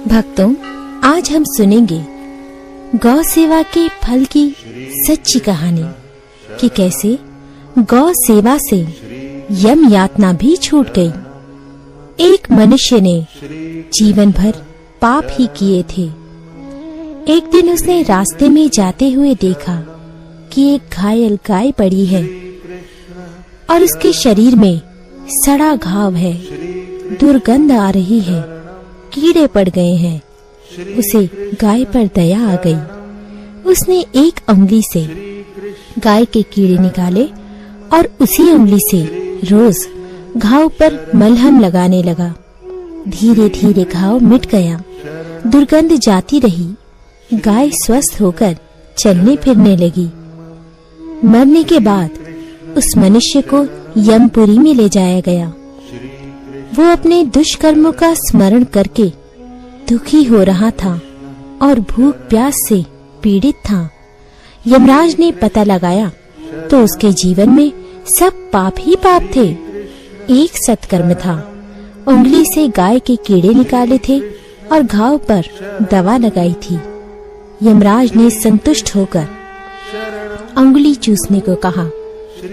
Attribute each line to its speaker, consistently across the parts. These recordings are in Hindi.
Speaker 1: भक्तों, आज हम सुनेंगे गौ सेवा के फल की सच्ची कहानी कि कैसे गौ सेवा से यम यातना भी छूट गई। एक मनुष्य ने जीवन भर पाप ही किए थे। एक दिन उसने रास्ते में जाते हुए देखा कि एक घायल गाय पड़ी है और उसके शरीर में सड़ा घाव है, दुर्गंध आ रही है, कीड़े पड़ गए हैं। उसे गाय पर दया आ गई। उसने एक उंगली से गाय के कीड़े निकाले और उसी उंगली से रोज घाव पर मलहम लगाने लगा। धीरे धीरे घाव मिट गया, दुर्गंध जाती रही। गाय स्वस्थ होकर चलने फिरने लगी। मरने के बाद उस मनुष्य को यमपुरी में ले जाया गया। वो अपने दुष्कर्मों का स्मरण करके दुखी हो रहा था और भूख प्यास से पीड़ित था। यमराज ने पता लगाया तो उसके जीवन में सब पाप ही पाप थे। एक सत्कर्म था, उंगली से गाय के कीड़े निकाले थे और घाव पर दवा लगाई थी। यमराज ने संतुष्ट होकर उंगली चूसने को कहा।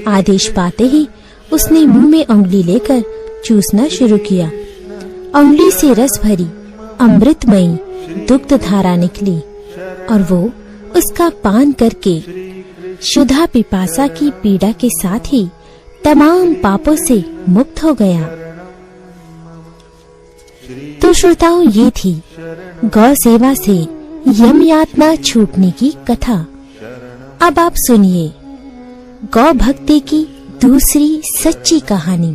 Speaker 1: आदेश पाते ही उसने मुंह में उंगली लेकर चूसना शुरू किया। उंगली से रस भरी अमृतमयी दुग्ध धारा निकली और वो उसका पान करके क्षुधा पिपासा की पीड़ा के साथ ही तमाम पापों से मुक्त हो गया। तो श्रोताओं, ये थी गौ सेवा से यम यातना छूटने की कथा। अब आप सुनिए गौ भक्ति की दूसरी सच्ची कहानी।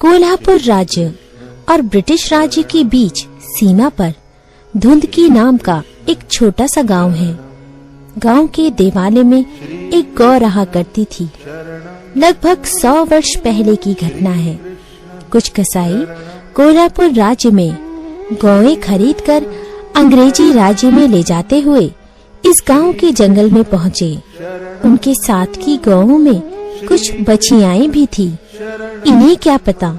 Speaker 1: कोल्हापुर राज्य और ब्रिटिश राज्य के बीच सीमा पर धुंधकी नाम का एक छोटा सा गांव है। गांव के देवालय में एक गौ रहा करती थी। लगभग 100 वर्ष पहले की घटना है। कुछ कसाई कोल्हापुर राज्य में गौएं खरीदकर अंग्रेजी राज्य में ले जाते हुए इस गांव के जंगल में पहुँचे। उनके साथ की गौओं में कुछ बछियाएं भी थी। इन्हें क्या पता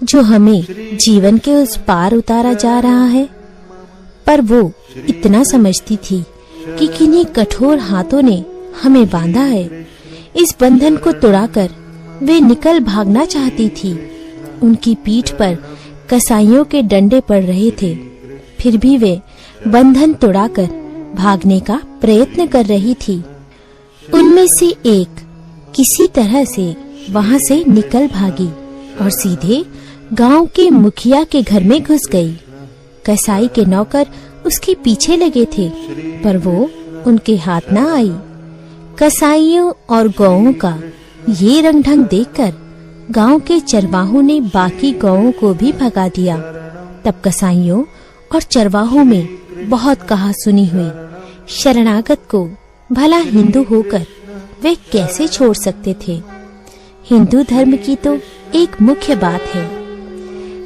Speaker 1: जो हमें जीवन के उस पार उतारा जा रहा है, पर वो इतना समझती थी कि किन्हीं कठोर हाथों ने हमें बांधा है। इस बंधन को तोड़कर वे निकल भागना चाहती थी। उनकी पीठ पर कसाईयों के डंडे पड़ रहे थे, फिर भी वे बंधन तोड़कर भागने का प्रयत्न कर रही थी। उनमें से एक किसी तरह से वहां से निकल भागी और सीधे गांव के मुखिया के घर में घुस गई। कसाई के नौकर उसके पीछे लगे थे, पर वो उनके हाथ न आई। कसाईयों और गौओं का ये रंग ढंग देखकर गांव के चरवाहों ने बाकी गौओं को भी भगा दिया। तब कसाईयों और चरवाहों में बहुत कहा सुनी हुई। शरणागत को भला हिंदू होकर वे कैसे छोड़ सकते थे। हिंदू धर्म की तो एक मुख्य बात है,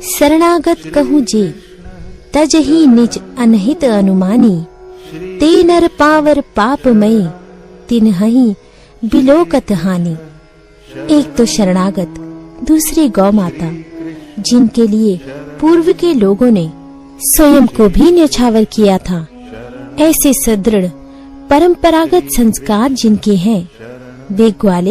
Speaker 1: शरणागत कहूँ जे तजहि निज अनहित अनुमानी, ते नर पावर पापमयी तिन्हि बिलोकत हानि। एक तो शरणागत, दूसरी गौ माता, जिनके लिए पूर्व के लोगों ने स्वयं को भी न्यौछावर किया था। ऐसे सुदृढ़ परंपरागत संस्कार जिनके हैं, वे ग्वाले